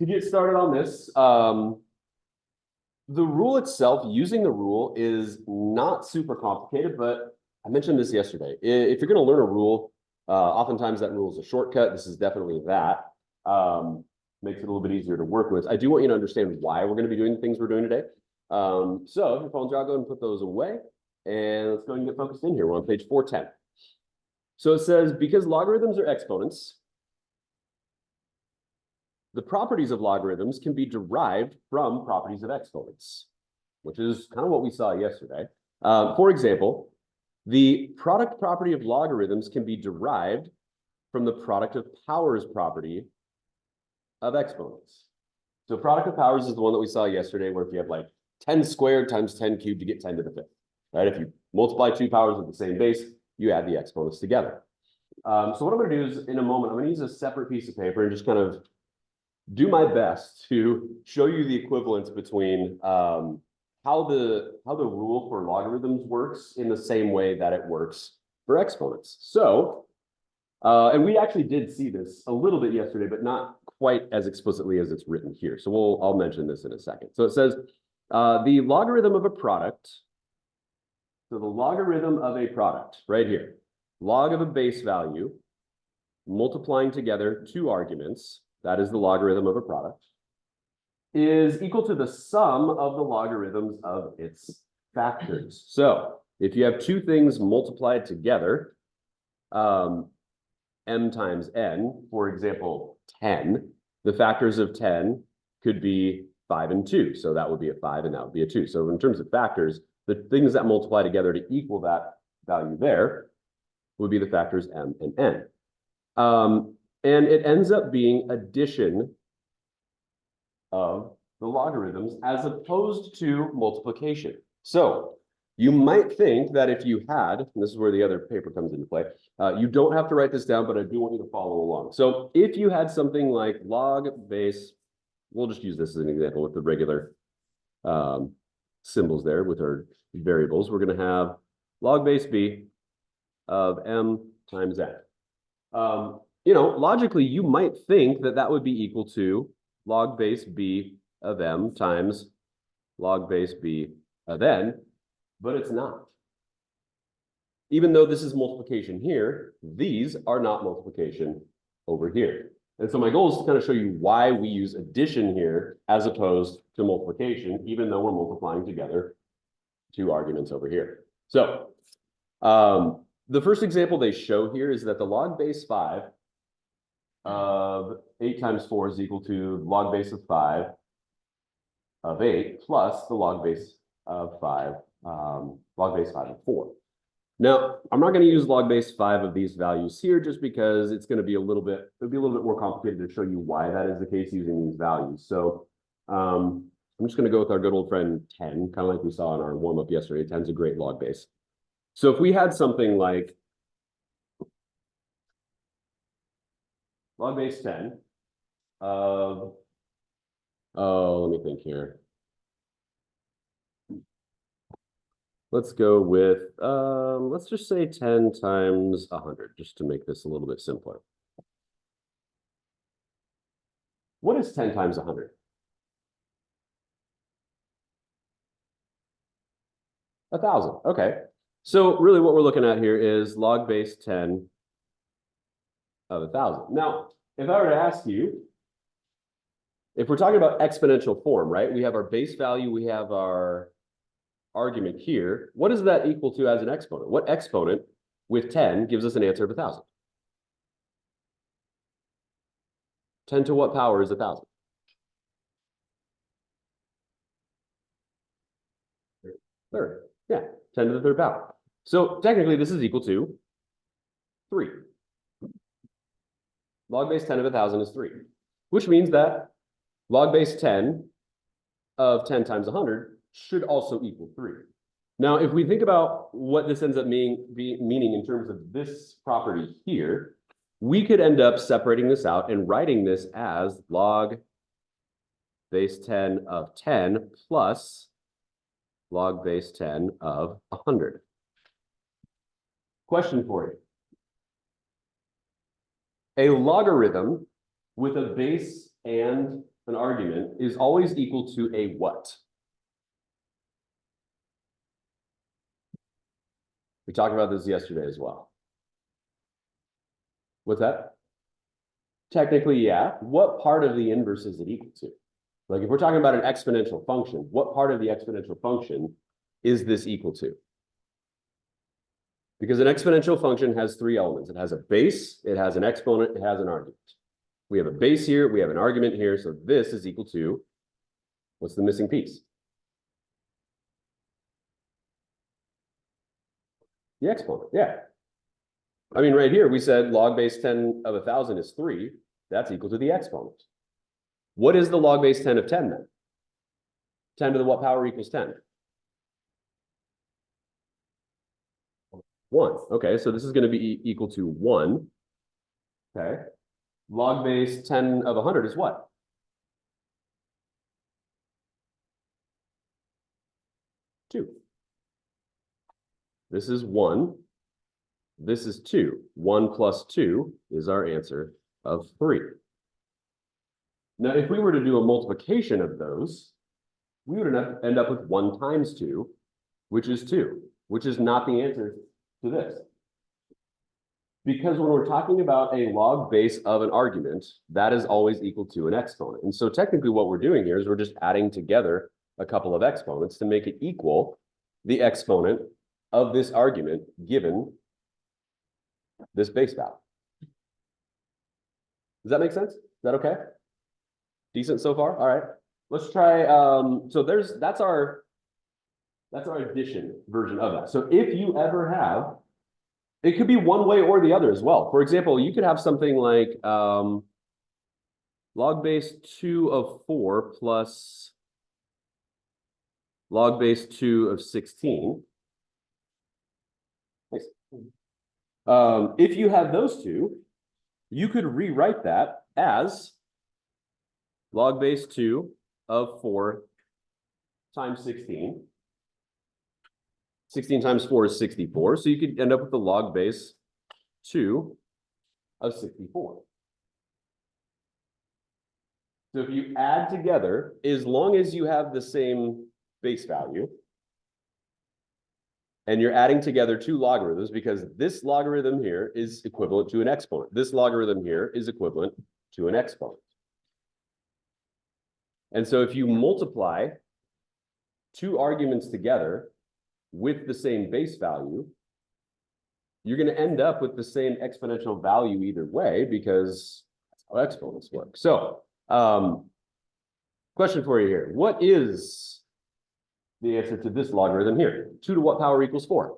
to get started on this, the rule itself, using the rule is not super complicated, but I mentioned this yesterday. If you're going to learn a rule, oftentimes that rule is a shortcut. This is definitely that. Makes it a little bit easier to work with. I do want you to understand why we're going to be doing the things we're doing today. So if your phones are out, go ahead and put those away. And let's go and get focused in here. We're on page 410. So it says, because logarithms are exponents, the properties of logarithms can be derived from properties of exponents, which is kind of what we saw yesterday. For example, the product property of logarithms can be derived from the product of powers property of exponents. So product of powers is the one that we saw yesterday, where if you have like 10 squared times 10 cubed, you get 10 to the 5th, right? If you multiply two powers with the same base, you add the exponents together. So what I'm going to do is, in a moment, I'm going to use a separate piece of paper and just kind of do my best to show you the equivalence between how the rule for logarithms works in the same way that it works for exponents. So, and we actually did see this a little bit yesterday, but not quite as explicitly as it's written here. So I'll mention this in a second. So it says the logarithm of a product. So the logarithm of a product right here, log of a base value, multiplying together two arguments, that is the logarithm of a product, is equal to the sum of the logarithms of its factors. So if you have two things multiplied together, m times n, for example, 10, the factors of 10 could be 5 and 2. So that would be a 5 and that would be a 2. So in terms of factors, the things that multiply together to equal that value there would be the factors m and n. And it ends up being addition of the logarithms as opposed to multiplication. So you might think that if you had, and this is where the other paper comes into play, you don't have to write this down, but I do want you to follow along. So if you had something like log base, we'll just use this as an example with the regular symbols there with our variables. We're going to have log base b of m times n. You know, logically, you might think that that would be equal to log base b of m times log base b of n, but it's not. Even though this is multiplication here, these are not multiplication over here. And so my goal is to kind of show you why we use addition here as opposed to multiplication, even though we're multiplying together two arguments over here. So the first example they show here is that the log base 5 of 8 times 4 is equal to log base of 5 of 8 plus the log base of 5, log base 5 of 4. Now, I'm not going to use log base 5 of these values here just because it's going to be a little bit, it'll be a little bit more complicated to show you why that is the case using these values. So I'm just going to go with our good old friend 10, kind of like we saw in our warm-up yesterday. 10 is a great log base. So if we had something like log base 10 of, oh, let me think here. Let's go with, let's just say 10 times 100, just to make this a little bit simpler. What is 10 times 100? 1,000, okay. So really what we're looking at here is log base 10 of 1,000. Now, if I were to ask you, if we're talking about exponential form, right? We have our base value, we have our argument here. What is that equal to as an exponent? What exponent with 10 gives us an answer of 1,000? 10 to what power is 1,000? Third. Yeah, 10 to the third power. So technically this is equal to 3. Log base 10 of 1,000 is 3, which means that log base 10 of 10 times 100 should also equal 3. Now, if we think about what this ends up meaning in terms of this property here, we could end up separating this out and writing this as log base 10 of 10 plus log base 10 of 100. Question for you. A logarithm with a base and an argument is always equal to a what? We talked about this yesterday as well. What's that? Technically, yeah. What part of the inverse is it equal to? Like if we're talking about an exponential function, what part of the exponential function is this equal to? Because an exponential function has three elements. It has a base, it has an exponent, it has an argument. We have a base here, we have an argument here, so this is equal to, what's the missing piece? The exponent, yeah. I mean, right here, we said log base 10 of 1,000 is 3. That's equal to the exponent. What is the log base 10 of 10 then? 10 to the what power equals 10? 1. Okay, so this is going to be equal to 1. Okay. Log base 10 of 100 is what? 2. This is 1. This is 2. 1 plus 2 is our answer of 3. Now, if we were to do a multiplication of those, we would end up with 1 times 2, which is 2, which is not the answer to this. Because when we're talking about a log base of an argument, that is always equal to an exponent. And so technically what we're doing here is we're just adding together a couple of exponents to make it equal the exponent of this argument given this base value. Does that make sense? Is that okay? Decent so far? All right. Let's try, so that's our addition version of that. So if you ever have, it could be one way or the other as well. For example, you could have something like log base 2 of 4 plus log base 2 of 16. Nice. If you have those two, you could rewrite that as log base 2 of 4 times 16. 16 times 4 is 64. So you could end up with the log base 2 of 64. So if you add together, as long as you have the same base value, and you're adding together two logarithms, because this logarithm here is equivalent to an exponent. This logarithm here is equivalent to an exponent. And so if you multiply two arguments together with the same base value, you're going to end up with the same exponential value either way, because that's how exponents work. So, question for you here. What is the answer to this logarithm here? 2 to what power equals 4?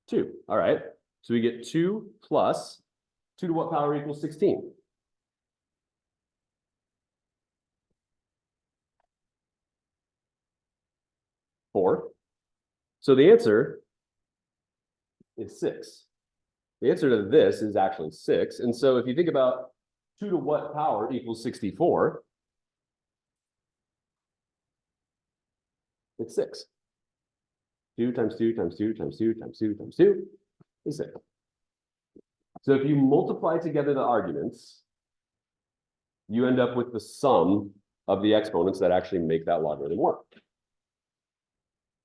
2. All right. So we get 2 plus 2 to what power equals 16? 4. So the answer is 6. The answer to this is actually 6. And so if you think about 2 to what power equals 64, it's 6. 2 times 2 times 2 times 2 times 2 times 2 is 6. So if you multiply together the arguments, you end up with the sum of the exponents that actually make that logarithm work.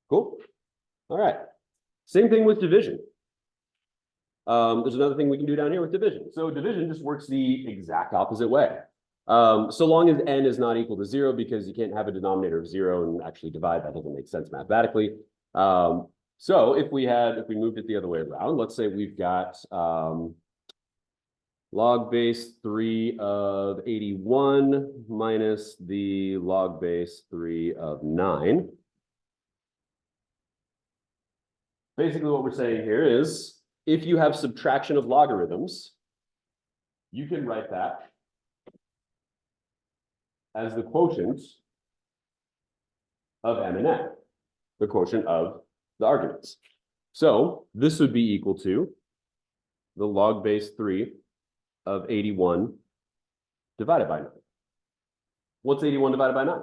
Cool. All right. Same thing with division. There's another thing we can do down here with division. So division just works the exact opposite way. So long as n is not equal to 0, because you can't have a denominator of 0 and actually divide. That doesn't make sense mathematically. So if we moved it the other way around, let's say we've got log base 3 of 81 minus the log base 3 of 9. Basically what we're saying here is, if you have subtraction of logarithms, you can write that as the quotient of m and n, the quotient of the arguments. So this would be equal to the log base 3 of 81 divided by 9. What's 81 divided by 9?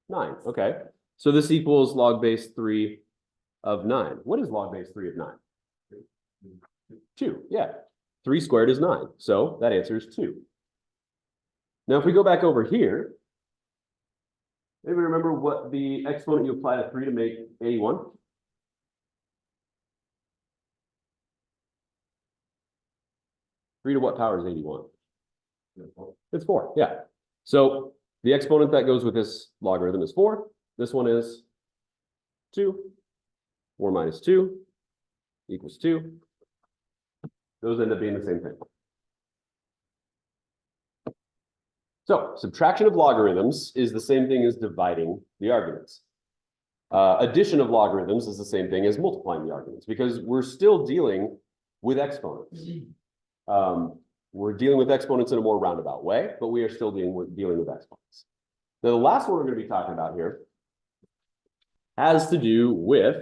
9, okay. So this equals log base 3 of 9. What is log base 3 of 9? 2, yeah. 3 squared is 9. So that answer is 2. Now, if we go back over here, maybe remember what the exponent you apply to 3 to make 81? Three to what power is 81? It's 4, yeah. So the exponent that goes with this logarithm is 4. This one is 2. 4 minus 2 equals 2. Those end up being the same thing. So subtraction of logarithms is the same thing as dividing the arguments. Addition of logarithms is the same thing as multiplying the arguments because we're still dealing with exponents. We're dealing with exponents in a more roundabout way, but we are still dealing with exponents. Now, the last one we're going to be talking about here has to do with,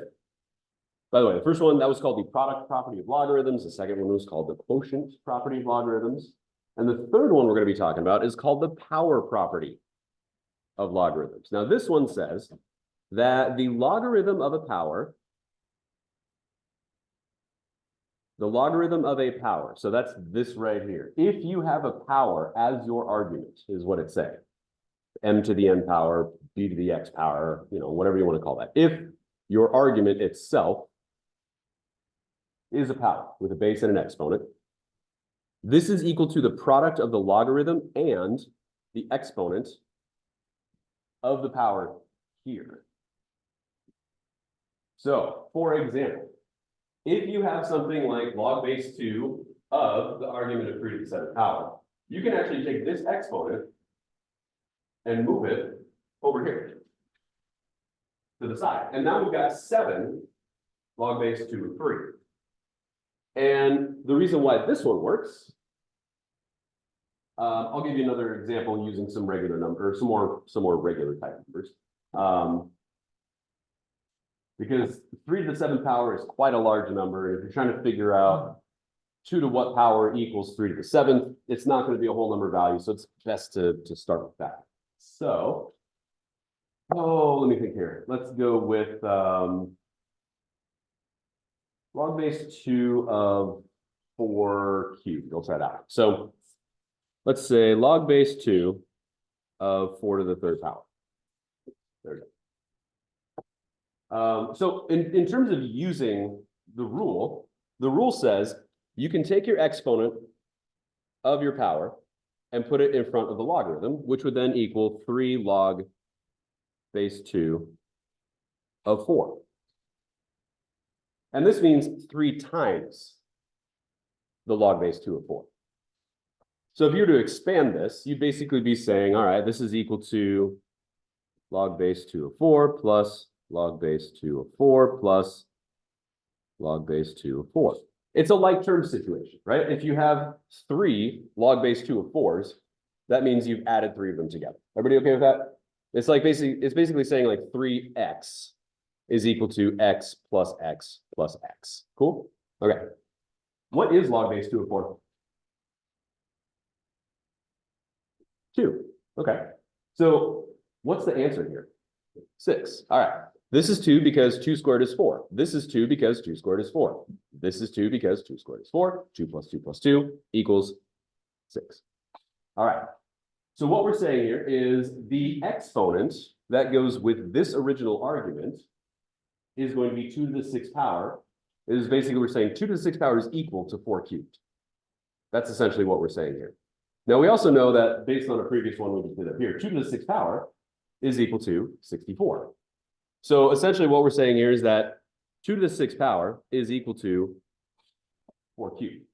by the way, the first one that was called the product property of logarithms. The second one was called the quotient property of logarithms. And the third one we're going to be talking about is called the power property of logarithms. Now, this one says that the logarithm of a power, so that's this right here. If you have a power as your argument, is what it's saying. M to the n power, b to the x power, whatever you want to call that. If your argument itself is a power with a base and an exponent, this is equal to the product of the logarithm and the exponent of the power here. So, for example, if you have something like log base 2 of the argument of 3 to the 7th power, you can actually take this exponent and move it over here to the side. And now we've got 7 log base 2 of 3. And the reason why this one works, I'll give you another example using some regular numbers, some more regular type numbers. Because 3 to the 7th power is quite a large number. If you're trying to figure out 2 to what power equals 3 to the 7th, it's not going to be a whole number value. So it's best to start with that. So, let me think here. Let's go with log base 2 of 4 cubed. We'll try that. So let's say log base 2 of 4 to the 3rd power. There we go. So in terms of using the rule says you can take your exponent of your power and put it in front of the logarithm, which would then equal 3 log base 2 of 4. And this means 3 times the log base 2 of 4. So if you were to expand this, you'd basically be saying, all right, this is equal to log base 2 of 4 plus log base 2 of 4 plus log base 2 of 4. It's a like term situation, right? If you have 3 log base 2 of 4s, that means you've added 3 of them together. Everybody okay with that? It's like basically saying like 3x is equal to x plus x plus x. Cool? Okay. What is log base 2 of 4? 2. Okay. So what's the answer here? 6. All right. This is 2 because 2 squared is 4. This is 2 because 2 squared is 4. This is 2 because 2 squared is 4. 2 plus 2 plus 2 equals 6. All right. So what we're saying here is the exponent that goes with this original argument is going to be 2 to the 6th power. It is basically we're saying 2 to the 6th power is equal to 4 cubed. That's essentially what we're saying here. Now we also know that based on a previous one we just did up here, 2 to the 6th power is equal to 64. So essentially what we're saying here is that 2 to the 6th power is equal to 4 cubed.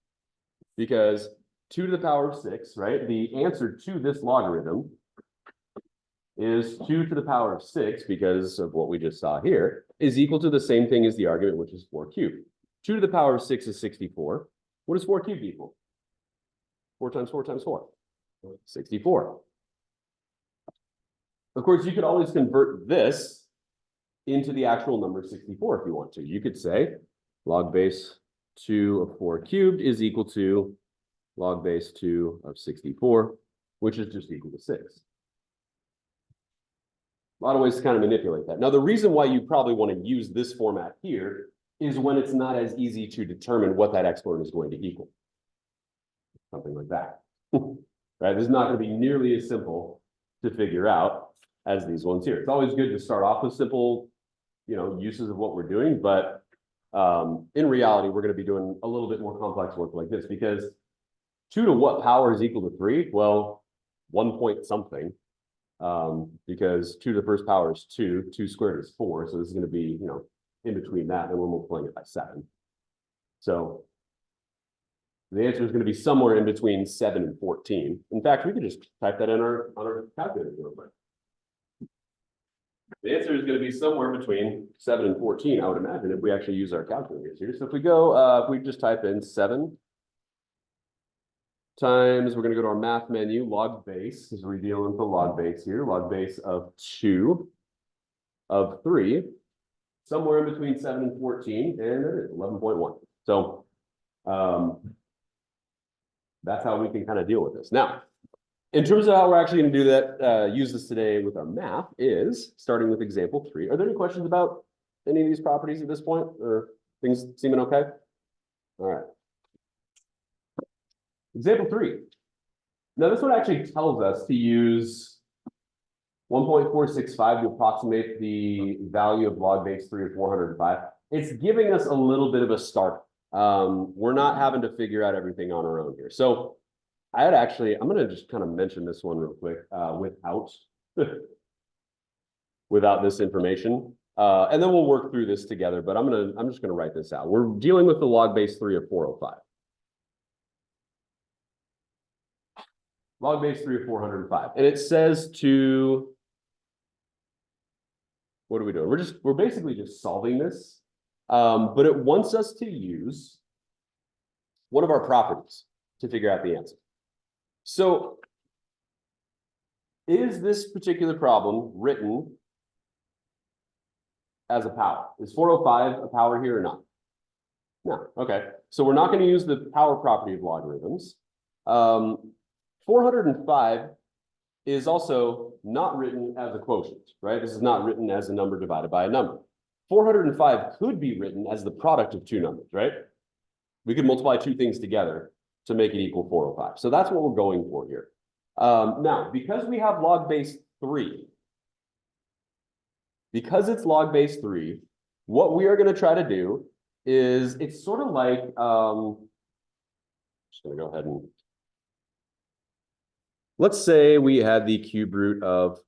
Because 2 to the power of 6, right? The answer to this logarithm is 2 to the power of 6, because of what we just saw here, is equal to the same thing as the argument, which is 4 cubed. 2 to the power of 6 is 64. What does 4 cubed equal? 4 times 4 times 4. 64. Of course, you could always convert this into the actual number 64 if you want to. You could say log base 2 of 4 cubed is equal to log base 2 of 64, which is just equal to 6. A lot of ways to kind of manipulate that. Now, the reason why you probably want to use this format here is when it's not as easy to determine what that exponent is going to equal. something like that. Right? This is not going to be nearly as simple to figure out as these ones here. It's always good to start off with simple, uses of what we're doing, but in reality, we're going to be doing a little bit more complex work like this because 2 to what power is equal to 3? Well, 1 point something, because 2 to the first power is 2, 2 squared is 4. So this is going to be, in between that, and we're multiplying it by 7. So the answer is going to be somewhere in between 7 and 14. In fact, we could just type that in on our calculator real quick. The answer is going to be somewhere between 7 and 14, I would imagine, if we actually use our calculators here. So if we go, if we just type in 7 times, we're going to go to our math menu, log base, because we're dealing with the log base here, log base of 2 of 3, somewhere in between 7 and 14, and it is 11.1. So that's how we can kind of deal with this. Now, in terms of how we're actually going to do that, use this today with our math is starting with example 3. Are there any questions about any of these properties at this point, or things seeming okay? All right. Example 3. Now this one actually tells us to use 1.465 to approximate the value of log base 3 of 405. It's giving us a little bit of a start. We're not having to figure out everything on our own here. So I'm going to just kind of mention this one real quick without this information. And then we'll work through this together, but I'm just going to write this out. We're dealing with the log base 3 of 405. Log base 3 of 405. And it says to, what are we doing? We're basically just solving this. But it wants us to use one of our properties to figure out the answer. So is this particular problem written as a power? Is 405 a power here or not? No. Okay. So we're not going to use the power property of logarithms. 405 is also not written as a quotient, right? This is not written as a number divided by a number. 405 could be written as the product of 2 numbers, right? We could multiply 2 things together to make it equal 405. So that's what we're going for here. Now, because we have log base 3, because it's log base 3, what we are going to try to do is, it's sort of like, just going to go ahead and, let's say we had the cube root of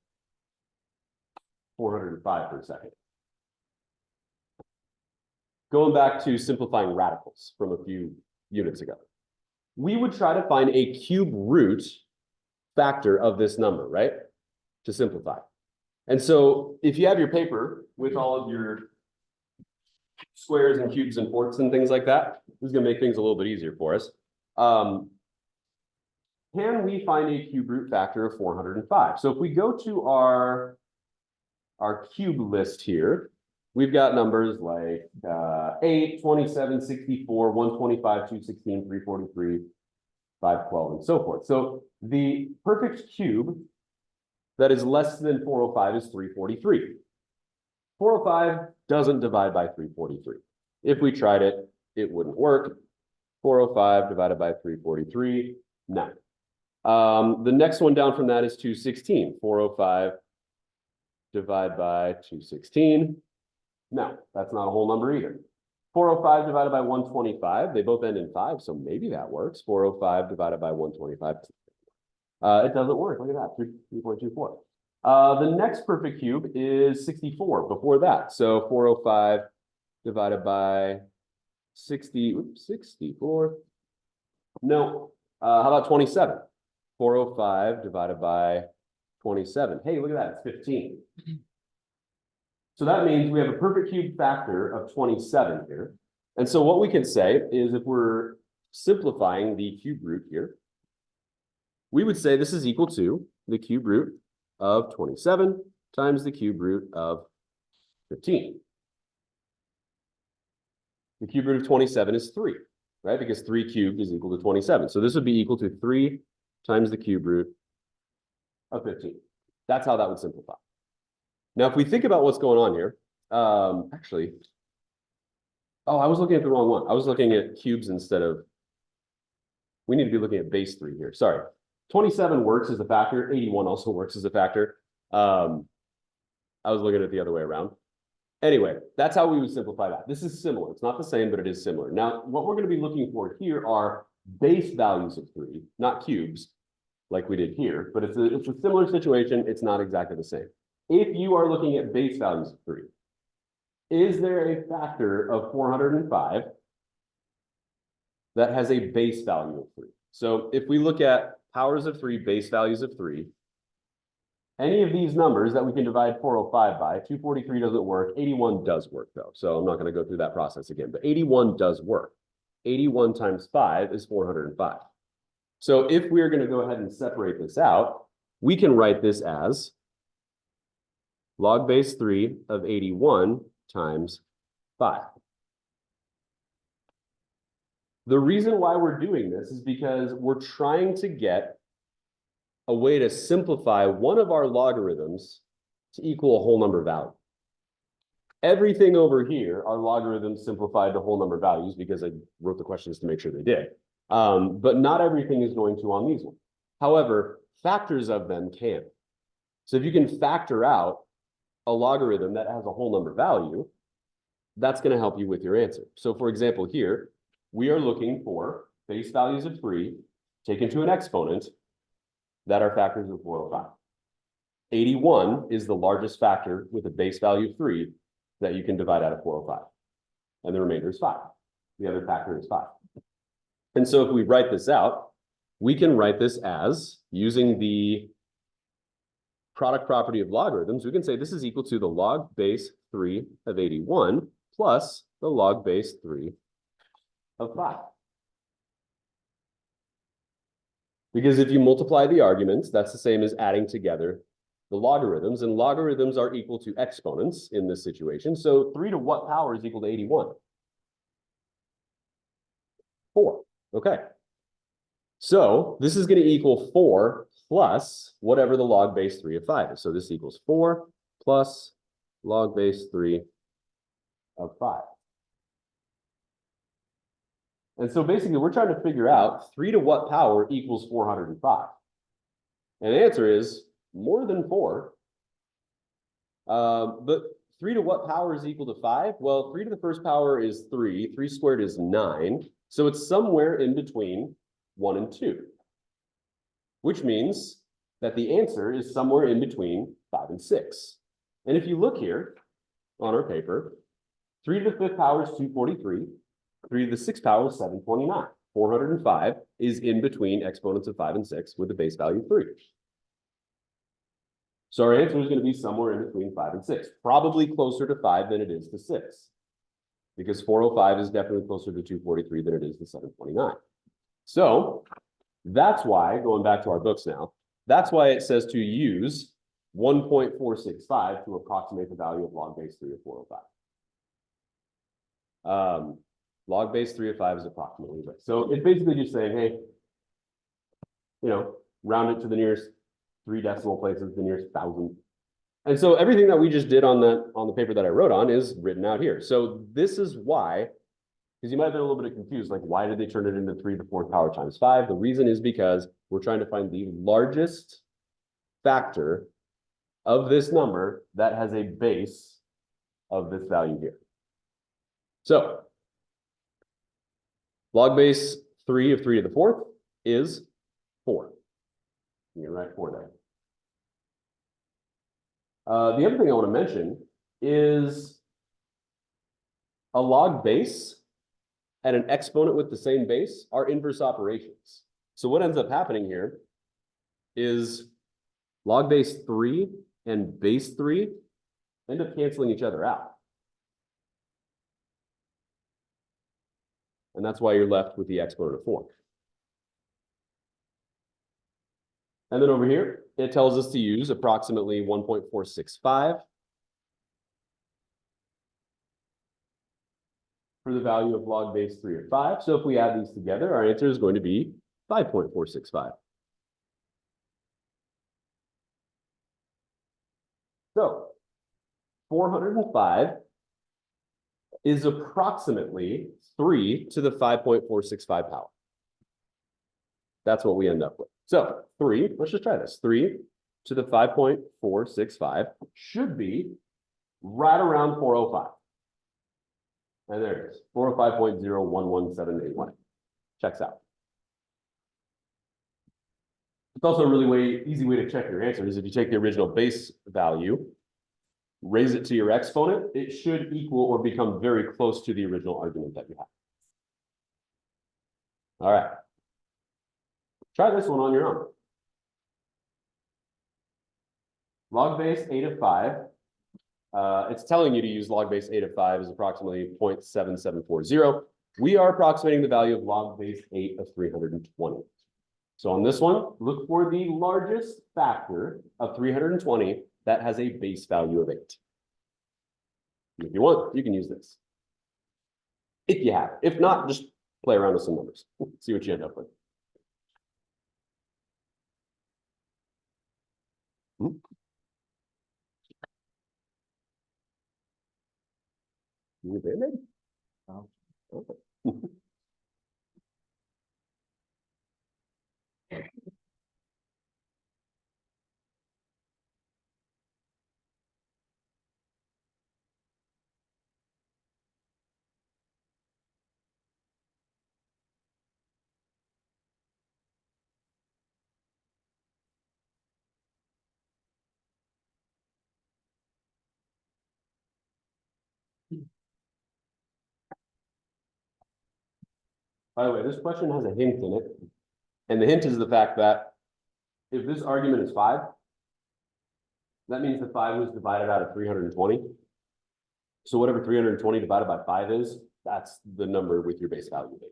405 for a second. Going back to simplifying radicals from a few units ago. We would try to find a cube root factor of this number, right? To simplify. And so if you have your paper with all of your squares and cubes and forks and things like that, this is going to make things a little bit easier for us. Can we find a cube root factor of 405? So if we go to our cube list here, we've got numbers like 8, 27, 64, 125, 216, 343, 512, and so forth. So the perfect cube that is less than 405 is 343. 405 doesn't divide by 343. If we tried it, it wouldn't work. 405 divided by 343, no. The next one down from that is 216. 405 divided by 216. No, that's not a whole number either. 405 divided by 125, they both end in 5, so maybe that works. 405 divided by 125. It doesn't work. Look at that, 3.24. The next perfect cube is 64 before that. So 405 divided by 64. No, how about 27? 405 divided by 27. Hey, look at that, it's 15. So that means we have a perfect cube factor of 27 here. And so what we can say is, if we're simplifying the cube root here, we would say this is equal to the cube root of 27 times the cube root of 15. The cube root of 27 is 3, right? Because 3 cubed is equal to 27. So this would be equal to 3 times the cube root of 15. That's how that would simplify. Now, if we think about what's going on here, actually, oh, I was looking at the wrong one. I was looking at cubes instead of we need to be looking at base 3 here. Sorry. 27 works as a factor. 81 also works as a factor. I was looking at it the other way around. Anyway, that's how we would simplify that. This is similar. It's not the same, but it is similar. Now, what we're going to be looking for here are base values of 3, not cubes, like we did here, but it's a similar situation. It's not exactly the same. If you are looking at base values of 3, is there a factor of 405 that has a base value of 3? So if we look at powers of 3, base values of 3, any of these numbers that we can divide 405 by, 243 doesn't work, 81 does work though. So I'm not going to go through that process again, but 81 does work. 81 times 5 is 405. So if we're going to go ahead and separate this out, we can write this as log base 3 of 81 times 5. The reason why we're doing this is because we're trying to get a way to simplify one of our logarithms to equal a whole number value. Everything over here, our logarithms simplified to whole number values because I wrote the questions to make sure they did. But not everything is going to on these ones. However, factors of them can. So if you can factor out a logarithm that has a whole number value, that's going to help you with your answer. So for example, here, we are looking for base values of 3 taken to an exponent that are factors of 405. 81 is the largest factor with a base value of 3 that you can divide out of 405. And the remainder is 5. The other factor is 5. And so if we write this out, we can write this as, using the product property of logarithms, we can say this is equal to the log base 3 of 81 plus the log base 3 of 5. Because if you multiply the arguments, that's the same as adding together the logarithms, and logarithms are equal to exponents in this situation. So 3 to what power is equal to 81? 4. Okay. So this is going to equal 4 plus whatever the log base 3 of 5 is. So this equals 4 plus log base 3 of 5. And so basically, we're trying to figure out 3 to what power equals 405. And the answer is more than 4. But 3 to what power is equal to 5? Well, 3 to the first power is 3. 3 squared is 9. So it's somewhere in between 1 and 2. Which means that the answer is somewhere in between 5 and 6. And if you look here on our paper, 3 to the 5th power is 243. 3 to the 6th power is 729. 405 is in between exponents of 5 and 6 with a base value of 3. So our answer is going to be somewhere in between 5 and 6, probably closer to 5 than it is to 6, because 405 is definitely closer to 243 than it is to 729. So that's why, going back to our books now, that's why it says to use 1.465 to approximate the value of log base 3 of 405. Log base 3 of 5 is approximately this. So it's basically just saying, hey, round it to the nearest 3 decimal places, the nearest 1,000. And so everything that we just did on the paper that I wrote on is written out here. So this is why, because you might have been a little bit confused, like why did they turn it into 3 to the 4th power times 5? The reason is because we're trying to find the largest factor of this number that has a base of this value here. So log base 3 of 3 to the 4th is 4. You can write 4 there. The other thing I want to mention is a log base and an exponent with the same base are inverse operations. So what ends up happening here is log base 3 and base 3 end up canceling each other out. And that's why you're left with the exponent of 4. And then over here, it tells us to use approximately 1.465 for the value of log base 3 of 5. So if we add these together, our answer is going to be 5.465. So 405 is approximately 3 to the 5.465 power. That's what we end up with. So 3, let's just try this. 3 to the 5.465 should be right around 405. And there it is, 405.011781. Checks out. It's also a really easy way to check your answer is if you take the original base value, raise it to your exponent, it should equal or become very close to the original argument that you have. All right. Try this one on your own. Log base 8 of 5. It's telling you to use log base 8 of 5 is approximately 0.7740. We are approximating the value of log base 8 of 320. So on this one, look for the largest factor of 320 that has a base value of 8. If you want, you can use this. If you have. If not, just play around with some numbers. See what you end up with. You Band-Aid? Oh, okay. By the way, this question has a hint in it. And the hint is the fact that if this argument is 5, that means the 5 was divided out of 320. So whatever 320 divided by 5 is, that's the number with your base value of 8.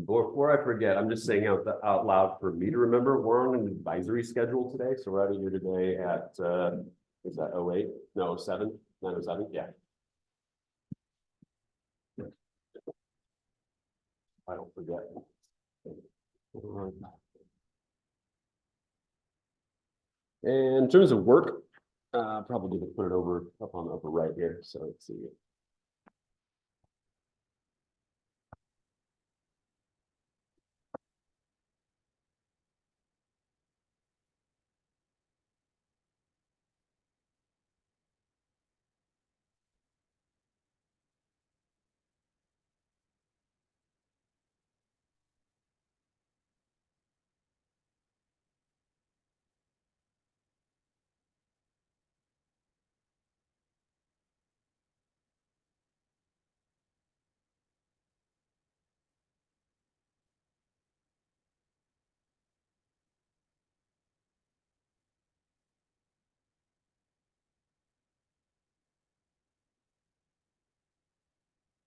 Before I forget, I'm just saying out loud for me to remember, we're on an advisory schedule today. So we're out of here today at, is that 08? No, 07? 907? Yeah. I don't forget. And in terms of work, probably put it over up on the upper right here. So let's see.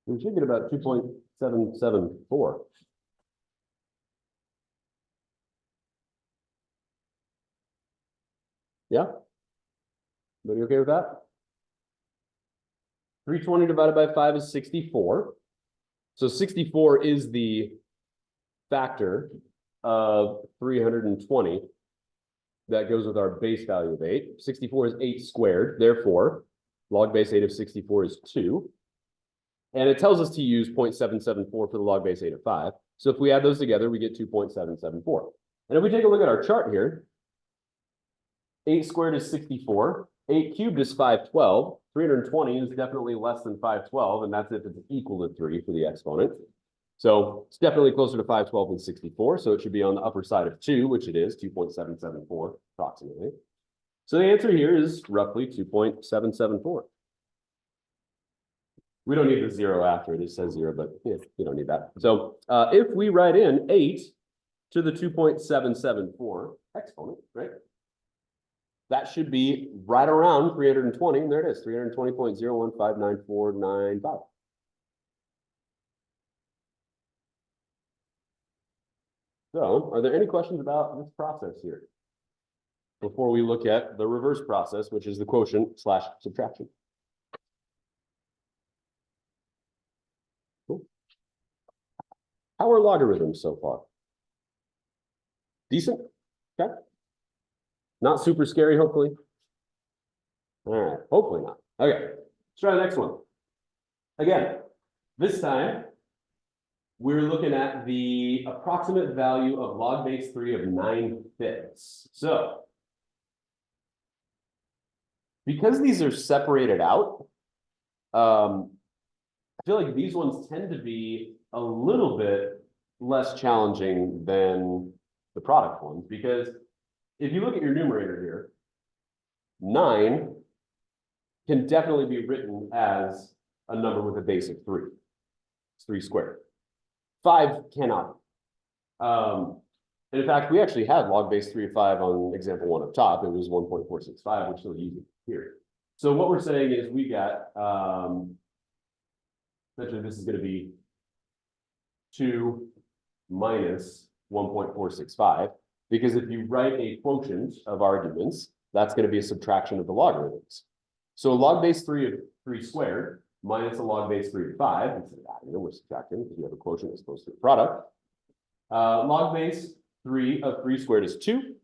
We should get about 2.774. Yeah? Everybody okay with that? 320 divided by 5 is 64. So 64 is the factor of 320 that goes with our base value of 8. 64 is 8 squared. Therefore, log base 8 of 64 is 2. And it tells us to use 0.774 for the log base 8 of 5. So if we add those together, we get 2.774. And if we take a look at our chart here, 8 squared is 64. 8 cubed is 512. 320 is definitely less than 512, and that's if it's equal to 3 for the exponent. So it's definitely closer to 512 than 64. So it should be on the upper side of 2, which it is, 2.774 approximately. So the answer here is roughly 2.774. We don't need the 0 after it. It says 0, but yeah, you don't need that. So if we write in 8 to the 2.774 exponent, right? That should be right around 320. And there it is, 320.0159495. So are there any questions about this process here before we look at the reverse process, which is the quotient / subtraction? How are logarithms so far? Decent? Okay. Not super scary, hopefully. All right, hopefully not. Okay, let's try the next one. Again, this time, we're looking at the approximate value of log base 3 of 9/5. So, because these are separated out, I feel like these ones tend to be a little bit less challenging than the product ones, because if you look at your numerator here, 9 can definitely be written as a number with a base of 3. It's 3 squared. 5 cannot. And in fact, we actually had log base 3 of 5 on example 1 up top. It was 1.465. We're still using it here. So what we're saying is we got, essentially this is going to be 2 minus 1.465, because if you write a quotient of arguments, that's going to be a subtraction of the logarithms. So log base 3 of 3 squared minus a log base 3 of 5, instead of adding them, we're subtracting because we have a quotient as opposed to a product. Log base 3 of 3 squared is 2.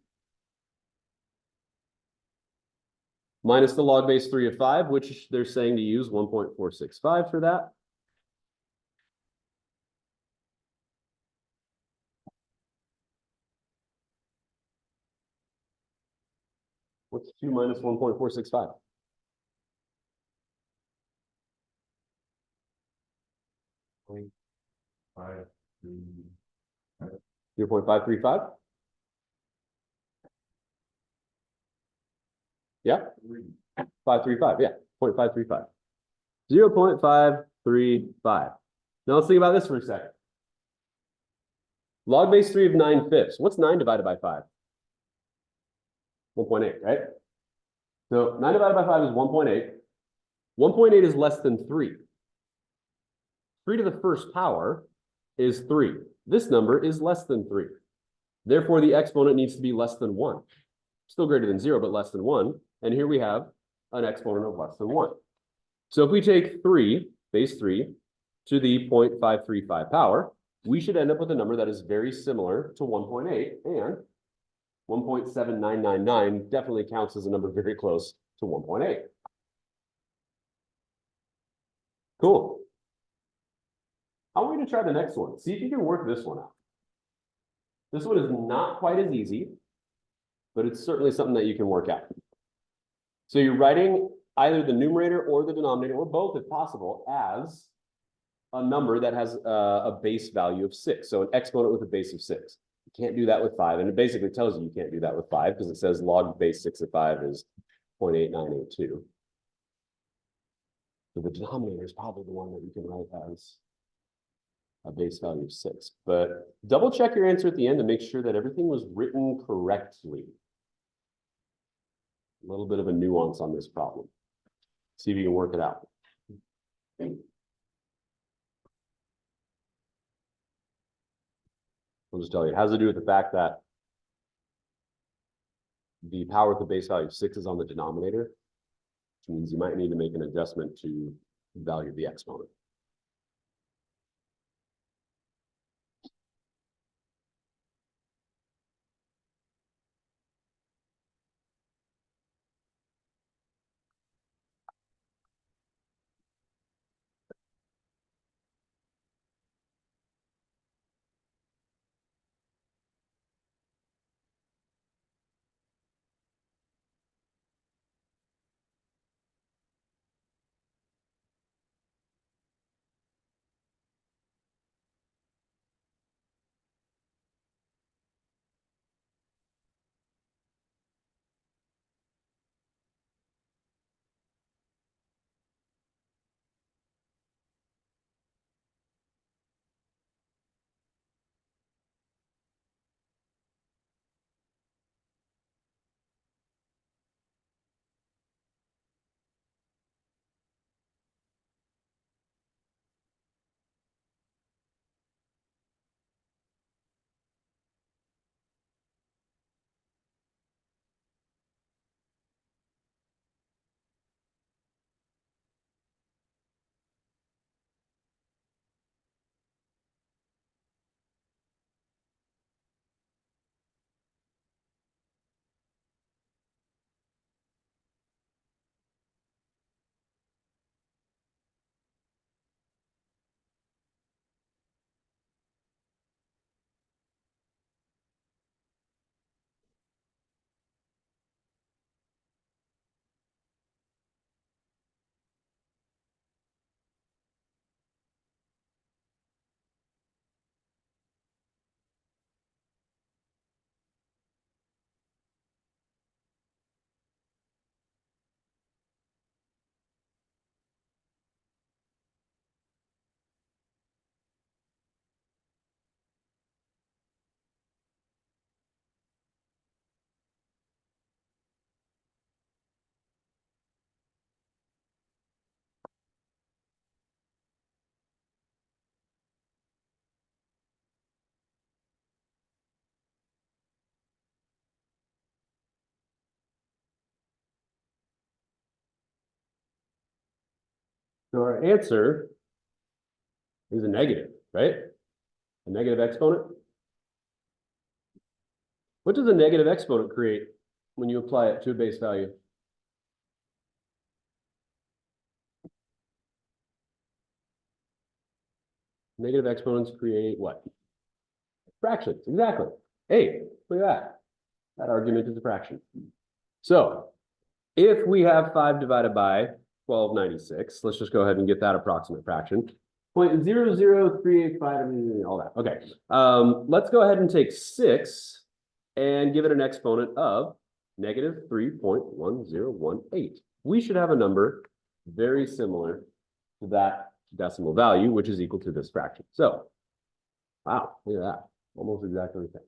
Minus the log base 3 of 5, which they're saying to use 1.465 for that. What's 2 minus 1.465? 0.535? Yeah, 535, yeah, 0.535. 0.535. Now let's think about this for a second. Log base 3 of 9/5. What's 9 divided by 5? 1.8, right? So 9 divided by 5 is 1.8. 1.8 is less than 3. 3 to the first power is 3. This number is less than 3. Therefore, the exponent needs to be less than 1. Still greater than 0, but less than 1. And here we have an exponent of less than 1. So if we take 3, base 3, to the 0.535 power, we should end up with a number that is very similar to 1.8, and 1.7999 definitely counts as a number very close to 1.8. Cool. How are we going to try the next one? See if you can work this one out. This one is not quite as easy, but it's certainly something that you can work out. So you're writing either the numerator or the denominator, or both if possible, as a number that has a base value of 6. So an exponent with a base of 6. You can't do that with 5. And it basically tells you can't do that with 5 because it says log base 6 of 5 is 0.8982. So the denominator is probably the one that you can write as a base value of 6. But double check your answer at the end to make sure that everything was written correctly. A little bit of a nuance on this problem. See if you can work it out. I'll just tell you, it has to do with the fact that the power with the base value of 6 is on the denominator, which means you might need to make an adjustment to the value of the exponent. So our answer is a negative, right? A negative exponent. What does a negative exponent create when you apply it to a base value? Negative exponents create what? Fractions, exactly. Hey, look at that. That argument is a fraction. So if we have 5 divided by 1296, let's just go ahead and get that approximate fraction. 0.00385, all that. Okay. Let's go ahead and take 6 and give it an exponent of negative 3.1018. We should have a number very similar to that decimal value, which is equal to this fraction. So, wow, look at that. Almost exactly the same.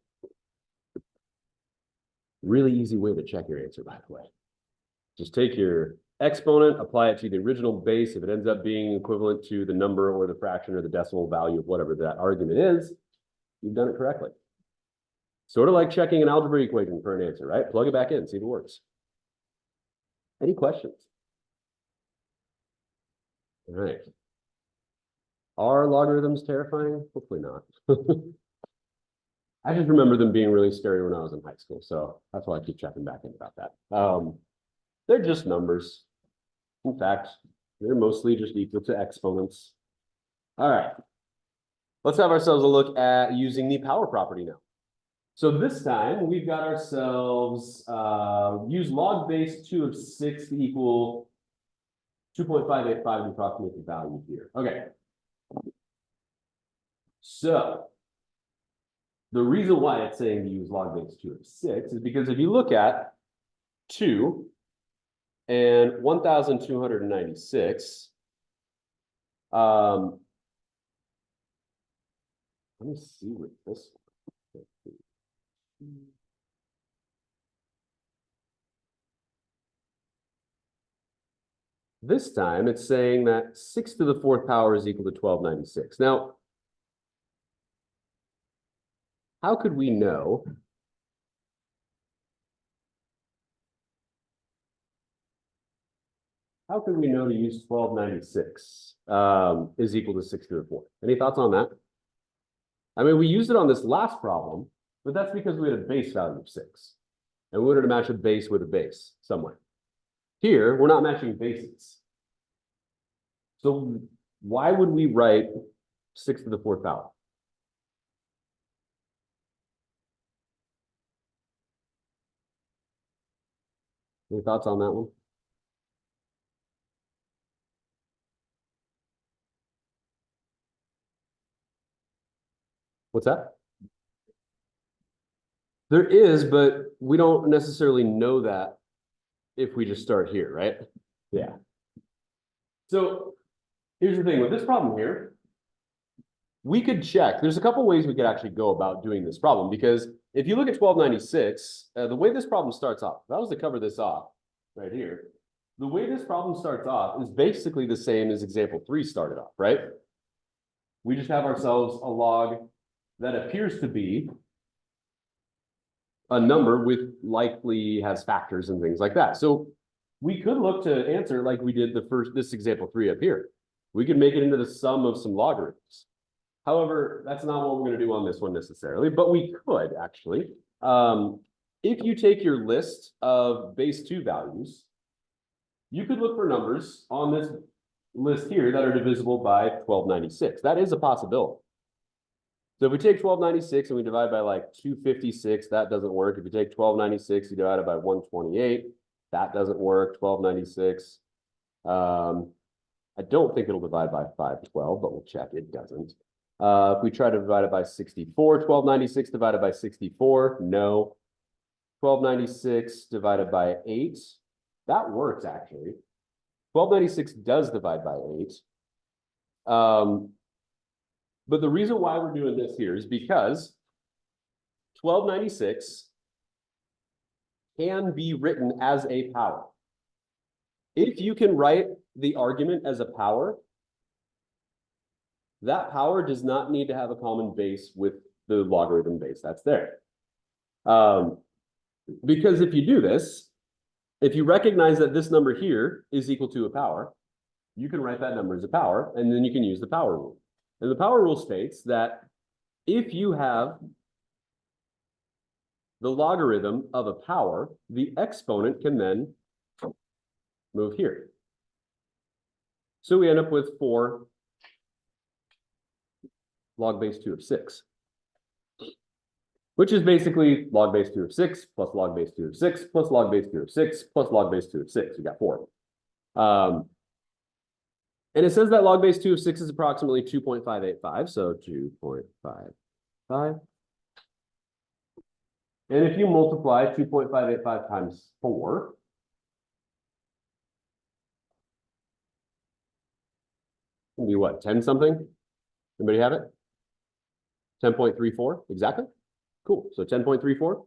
Really easy way to check your answer, by the way. Just take your exponent, apply it to the original base. If it ends up being equivalent to the number or the fraction or the decimal value of whatever that argument is, you've done it correctly. Sort of like checking an algebra equation for an answer, right? Plug it back in, see if it works. Any questions? All right. Are logarithms terrifying? Hopefully not. I just remember them being really scary when I was in high school, so that's why I keep checking back in about that. They're just numbers. In fact, they're mostly just equal to exponents. All right. Let's have ourselves a look at using the power property now. So this time we've got ourselves use log base 2 of 6 to equal 2.585 to approximate the value here. Okay. So the reason why it's saying to use log base 2 of 6 is because if you look at 2 and 1,296, let me see what this one. This time it's saying that 6 to the 4th power is equal to 1296. Now, how could we know to use 1296 is equal to 6 to the 4th? Any thoughts on that? I mean, we used it on this last problem, but that's because we had a base value of 6. And we wanted to match a base with a base somewhere. Here, we're not matching bases. So why would we write 6 to the 4th power? Any thoughts on that one? What's that? There is, but we don't necessarily know that if we just start here, right? Yeah. So here's the thing with this problem here. We could check. There's a couple ways we could actually go about doing this problem, because if you look at 1296, the way this problem starts off, if I was to cover this off right here, the way this problem starts off is basically the same as example 3 started off, right? We just have ourselves a log that appears to be a number with likely has factors and things like that. So we could look to answer like we did this example 3 up here. We could make it into the sum of some logarithms. However, that's not what we're going to do on this one necessarily, but we could actually. If you take your list of base 2 values, you could look for numbers on this list here that are divisible by 1296. That is a possibility. So if we take 1296 and we divide by like 256, that doesn't work. If you take 1296, you divide it by 128, that doesn't work. 1296. I don't think it'll divide by 512, but we'll check. It doesn't. If we try to divide it by 64, 1296 divided by 64, no. 1296 divided by 8, that works actually. 1296 does divide by 8. But the reason why we're doing this here is because 1296 can be written as a power. If you can write the argument as a power, that power does not need to have a common base with the logarithm base that's there. Because if you do this, if you recognize that this number here is equal to a power, you can write that number as a power, and then you can use the power rule. And the power rule states that if you have the logarithm of a power, the exponent can then move here. So we end up with 4 log base 2 of 6, which is basically log base 2 of 6 plus log base 2 of 6 plus log base 2 of 6 plus log base 2 of 6. We got 4. And it says that log base 2 of 6 is approximately 2.585, so 2.555. And if you multiply 2.585 times 4, it'll be what, 10 something? Anybody have it? 10.34, exactly. Cool, so 10.34.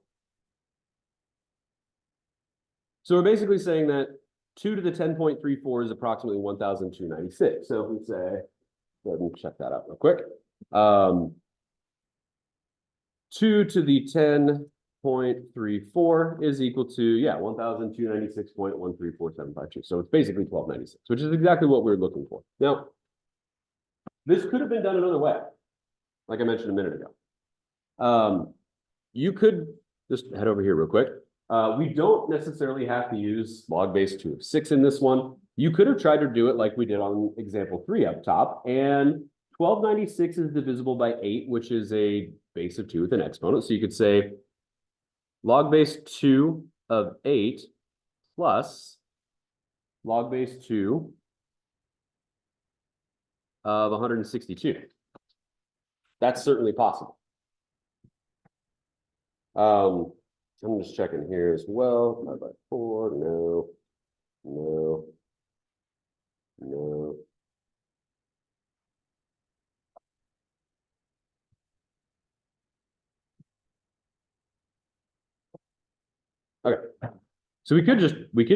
So we're basically saying that 2 to the 10.34 is approximately 1,296. So if we say, go ahead and check that out real quick. 2 to the 10.34 is equal to, yeah, 1,296.134752. So it's basically 1296, which is exactly what we're looking for. Now, this could have been done another way, like I mentioned a minute ago. You could just head over here real quick. We don't necessarily have to use log base 2 of 6 in this one. You could have tried to do it like we did on example 3 up top, and 1296 is divisible by 8, which is a base of 2 with an exponent. So you could say log base 2 of 8 plus log base 2 of 162. That's certainly possible. I'm just checking here as well. 5 by 4, no, no, no. Okay, so we could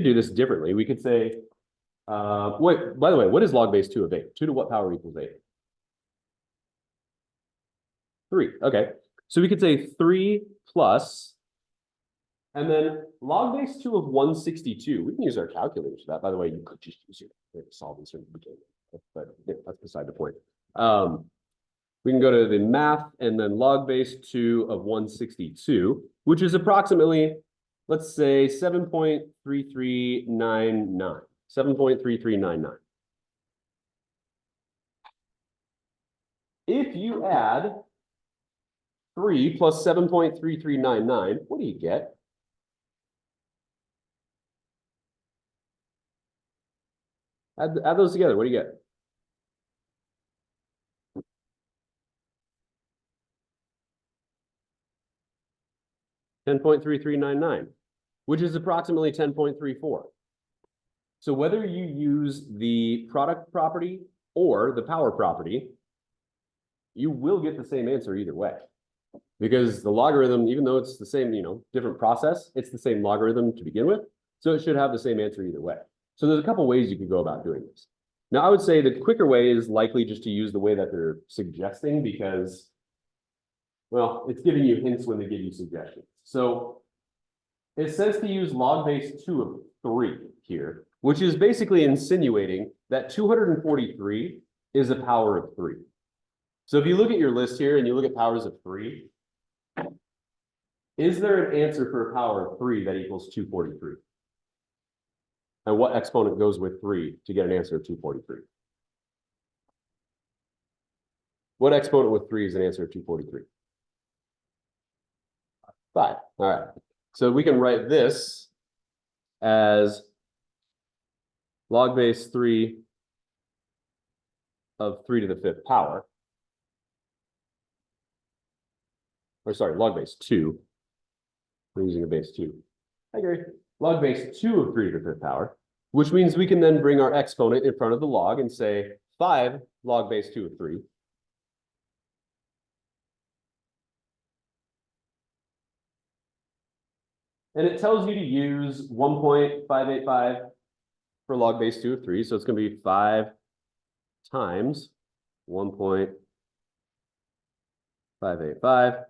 do this differently. We could say, wait, by the way, what is log base 2 of 8? 2 to what power equals 8? 3, okay. So we could say 3 plus, and then log base 2 of 162. We can use our calculators for that. By the way, you could just use your solve this in the beginning, but yeah, that's beside the point. We can go to the math and then log base 2 of 162, which is approximately, let's say 7.3399. 7.3399. If you add 3 plus 7.3399, what do you get? Add those together, what do you get? $10.3399, which is approximately 10.34. So whether you use the product property or the power property, you will get the same answer either way. Because the logarithm, even though it's the same, different process, it's the same logarithm to begin with. So it should have the same answer either way. So there's a couple ways you could go about doing this. Now, I would say the quicker way is likely just to use the way that they're suggesting because, well, it's giving you hints when they give you suggestions. So it says to use log base 2 of 3 here, which is basically insinuating that 243 is a power of 3. So if you look at your list here and you look at powers of 3, is there an answer for a power of 3 that equals 243? And what exponent goes with 3 to get an answer of 243? What exponent with 3 is an answer of 243? 5. All right. So we can write this as log base 3 of 3 to the 5th power. Or sorry, log base 2. We're using a base 2. Hi, Gary. Log base 2 of 3 to the 5th power, which means we can then bring our exponent in front of the log and say 5 log base 2 of 3. And it tells you to use 1.585 for log base 2 of 3. So it's going to be 5 times 1.585.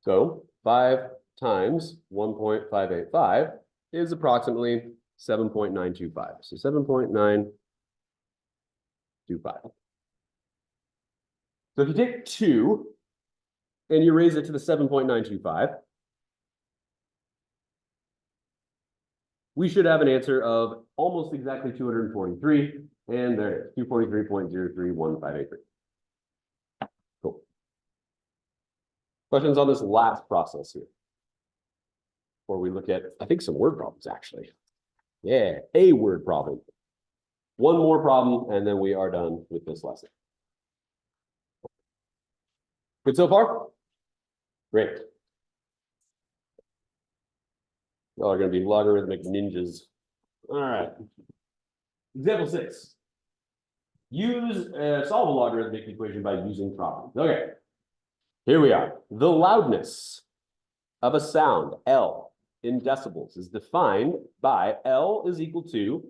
So 5 times 1.585 is approximately 7.925. So 7.925. So if you take 2 and you raise it to the 7.925, we should have an answer of almost exactly 243, and there it is, 243.031583. Cool. Questions on this last process here? Before we look at, I think, some word problems, actually. Yeah, a word problem. One more problem, and then we are done with this lesson. Good so far? Great. Y'all are going to be logarithmic ninjas. All right. Example 6. Solve a logarithmic equation by using properties. Okay. Here we are. The loudness of a sound, L, in decibels is defined by L is equal to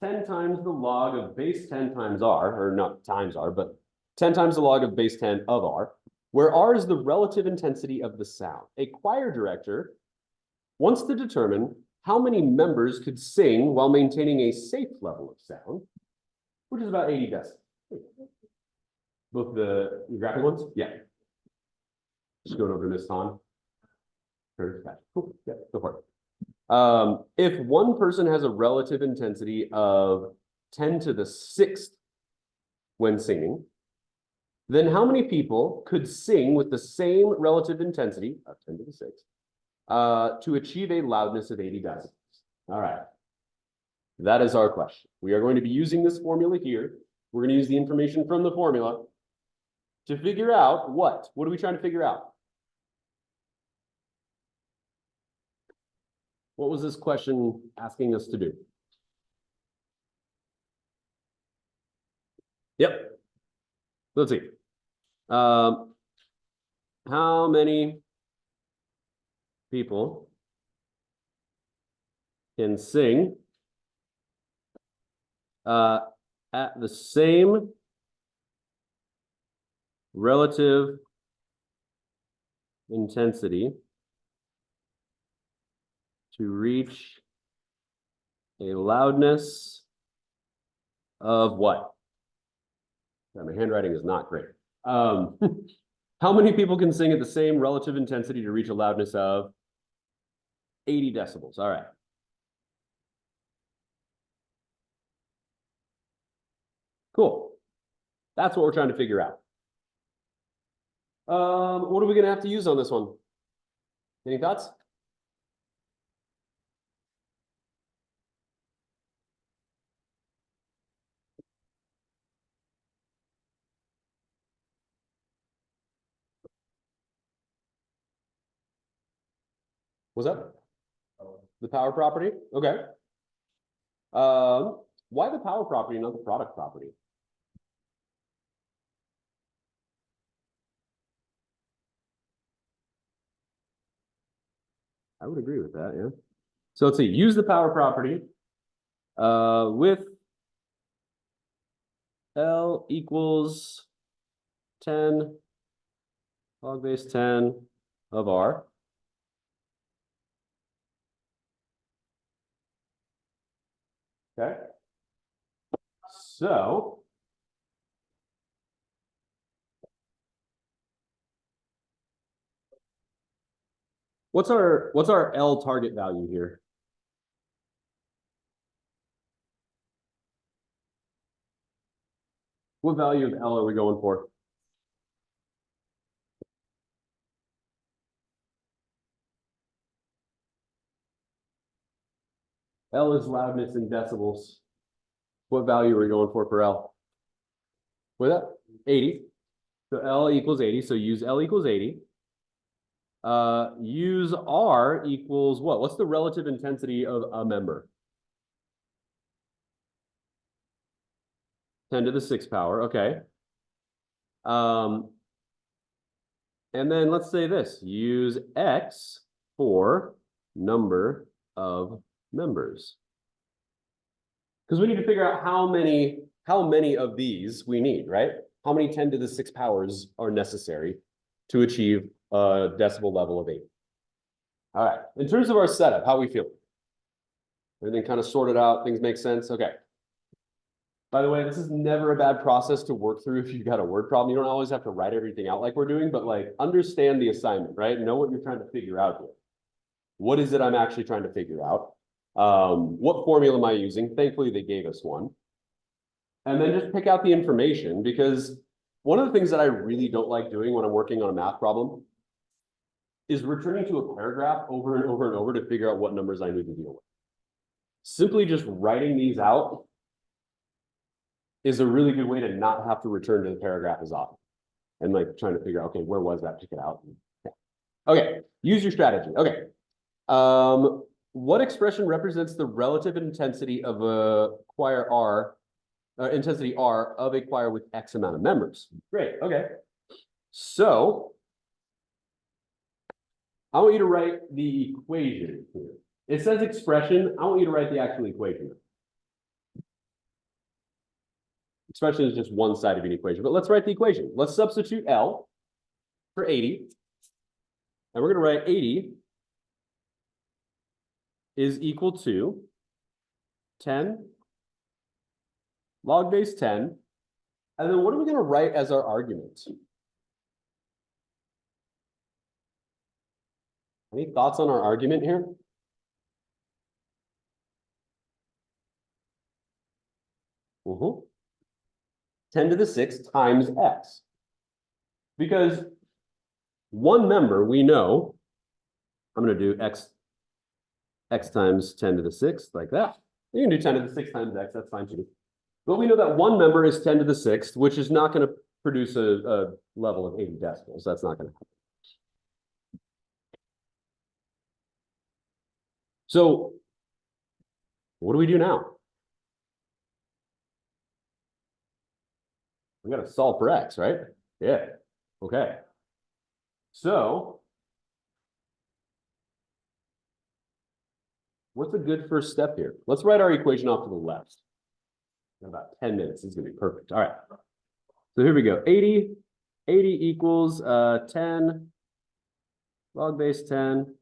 10 times the log of base 10 times R, or not times R, but 10 times the log of base 10 of R, where R is the relative intensity of the sound. A choir director wants to determine how many members could sing while maintaining a safe level of sound, which is about 80 decibels. Both the graphic ones? Yeah. Just going over to Miss Ton. Cool. Yeah, go for it. If one person has a relative intensity of 10 to the 6th when singing, then how many people could sing with the same relative intensity of 10 to the 6th to achieve a loudness of 80 decibels? All right. That is our question. We are going to be using this formula here. We're going to use the information from the formula to figure out what? What are we trying to figure out? What was this question asking us to do? Yep. Let's see. How many people can sing at the same relative intensity to reach a loudness of what? My handwriting is not great. How many people can sing at the same relative intensity to reach a loudness of 80 decibels? All right. Cool. That's what we're trying to figure out. What are we going to have to use on this one? Any thoughts? What's that? The power property? Okay. Why the power property, not the product property? I would agree with that, yeah. So let's see, use the power property with L equals 10 log base 10 of R. Okay. So what's our L target value here? What value of L are we going for? L is loudness in decibels. What value are we going for L? With that? 80. So L equals 80. So use L equals 80. Use R equals what? What's the relative intensity of a member? 10 to the 6th power. Okay. And then let's say this. Use X for number of members. Because we need to figure out how many of these we need, right? How many 10 to the 6 powers are necessary to achieve a decibel level of 8. All right. In terms of our setup, how are we feeling? Everything kind of sorted out, things make sense. Okay. By the way, this is never a bad process to work through if you've got a word problem. You don't always have to write everything out like we're doing, but like understand the assignment, right? Know what you're trying to figure out here. What is it I'm actually trying to figure out? What formula am I using? Thankfully, they gave us one. And then just pick out the information, because one of the things that I really don't like doing when I'm working on a math problem is returning to a paragraph over and over and over to figure out what numbers I need to deal with. Simply just writing these out is a really good way to not have to return to the paragraph as often and like trying to figure out, okay, where was that? Pick it out. Yeah. Okay, use your strategy. Okay. What expression represents the relative intensity of a choir R, intensity R of a choir with X amount of members? Great, okay. So I want you to write the equation here. It says expression. I want you to write the actual equation. Expression is just one side of an equation, but let's write the equation. Let's substitute L for 80. And we're going to write 80 is equal to 10 log base 10. And then what are we going to write as our argument? Any thoughts on our argument here? Mm-hmm. 10 to the 6th times X. Because one member, we know, I'm going to do X times 10 to the 6th, like that. You can do 10 to the 6th times X, that's fine too. But we know that one member is 10 to the 6th, which is not going to produce a level of 80 decibels. That's not going to happen. So what do we do now? We got to solve for X, right? Yeah. Okay. So what's a good first step here? Let's write our equation off to the left. In about 10 minutes, this is gonna be perfect. All right. So here we go. 80 equals 10 log base 10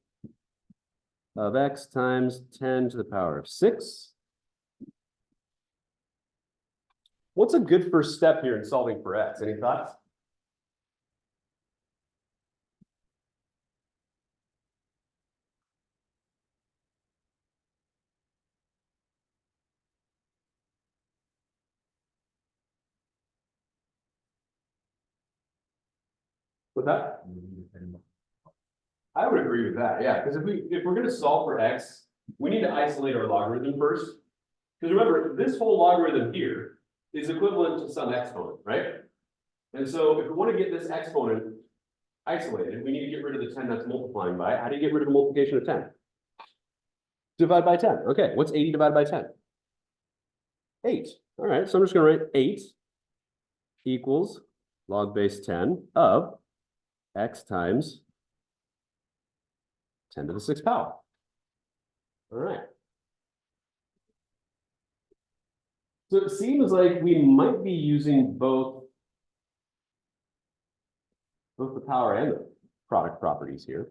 of X times 10 to the power of 6. What's a good first step here in solving for X? Any thoughts? What's that? I would agree with that, yeah, because if we're going to solve for X, we need to isolate our logarithm first. Because remember, this whole logarithm here is equivalent to some exponent, right? And so if we want to get this exponent isolated, we need to get rid of the 10 that's multiplying by. How do you get rid of the multiplication of 10? Divide by 10. Okay, what's 80 divided by 10? 8. All right, so I'm just going to write 8 equals log base 10 of X times 10 to the 6th power. All right. So it seems like we might be using both the power and the product properties here.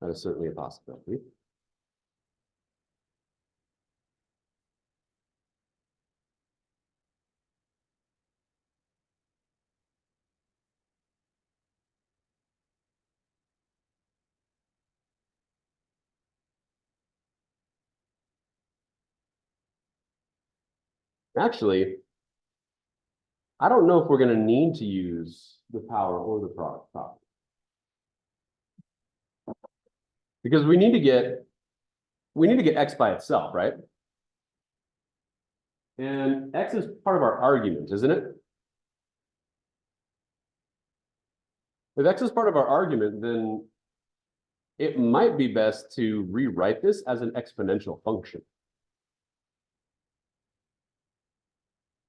That is certainly a possibility. Actually, I don't know if we're going to need to use the power or the product property. Because we need to get X by itself, right? And X is part of our argument, isn't it? If X is part of our argument, then it might be best to rewrite this as an exponential function.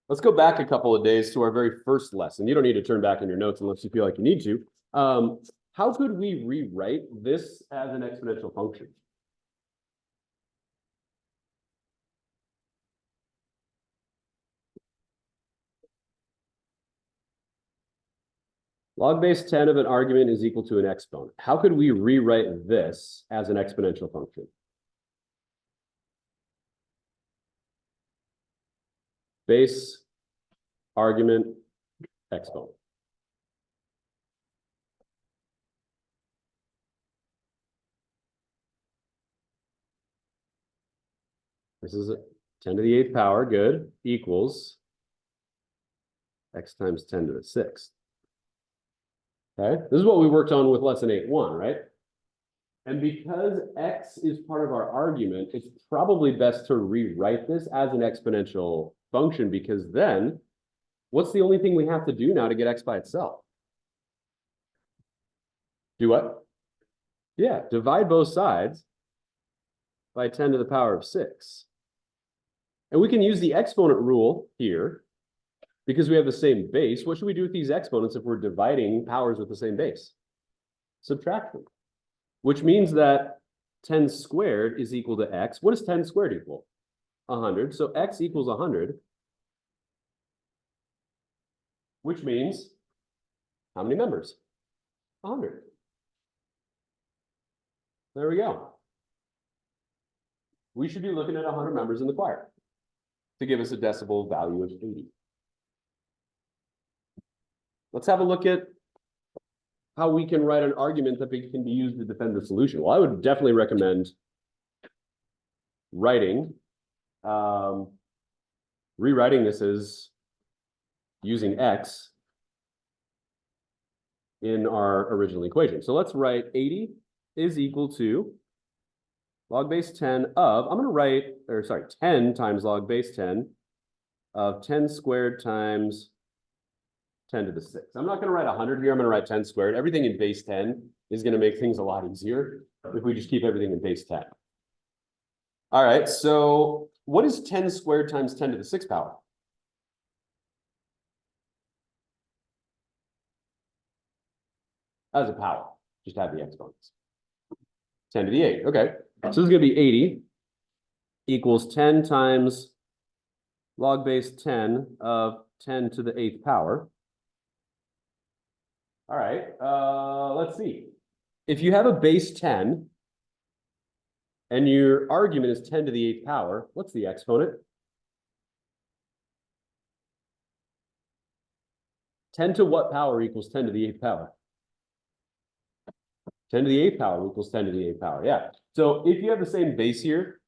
Let's go back a couple of days to our very first lesson. You don't need to turn back in your notes unless you feel like you need to. How could we rewrite this as an exponential function? Log base 10 of an argument is equal to an exponent. How could we rewrite this as an exponential function? base, argument, exponent. This is 10 to the 8th power, good, equals x times 10 to the 6th. Okay, this is what we worked on with lesson 8.1, right? And because x is part of our argument, it's probably best to rewrite this as an exponential function, because then what's the only thing we have to do now to get x by itself? Do what? Yeah, divide both sides by 10 to the power of 6. And we can use the exponent rule here because we have the same base. What should we do with these exponents if we're dividing powers with the same base? Subtract them, which means that 10 squared is equal to x. What does 10 squared equal? 100. So x equals 100, which means how many members? 100. There we go. We should be looking at 100 members in the choir to give us a decibel value of 80. Let's have a look at how we can write an argument that can be used to defend the solution. Well, I would definitely recommend writing, rewriting this as using x in our original equation. So let's write 80 is equal to log base 10 of, I'm going to write, 10 times log base 10 of 10 squared times 10 to the 6th. I'm not going to write 100 here. I'm going to write 10 squared. Everything in base 10 is going to make things a lot easier if we just keep everything in base 10. All right, so what is 10 squared times 10 to the 6th power? As a power, just add the exponents. 10 to the 8, okay. So this is going to be 80 equals 10 times log base 10 of 10 to the 8th power. All right, let's see. If you have a base 10 and your argument is 10 to the 8th power, what's the exponent? 10 to what power equals 10 to the 8th power? 10 to the 8th power equals 10 to the 8th power, yeah. So if you have the same base here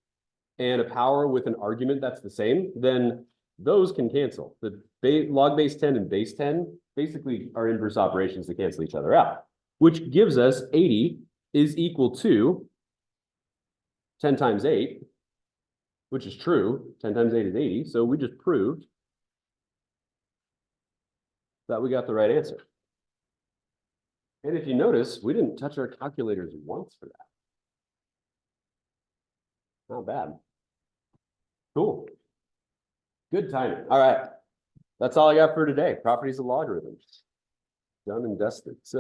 and a power with an argument that's the same, then those can cancel. The log base 10 and base 10 basically are inverse operations that cancel each other out, which gives us 80 is equal to 10 times 8, which is true. 10 times 8 is 80. So we just proved that we got the right answer. And if you notice, we didn't touch our calculators once for that. Not bad. Cool. Good timing. All right. That's all I got for today. Properties of logarithms. Done and dusted. So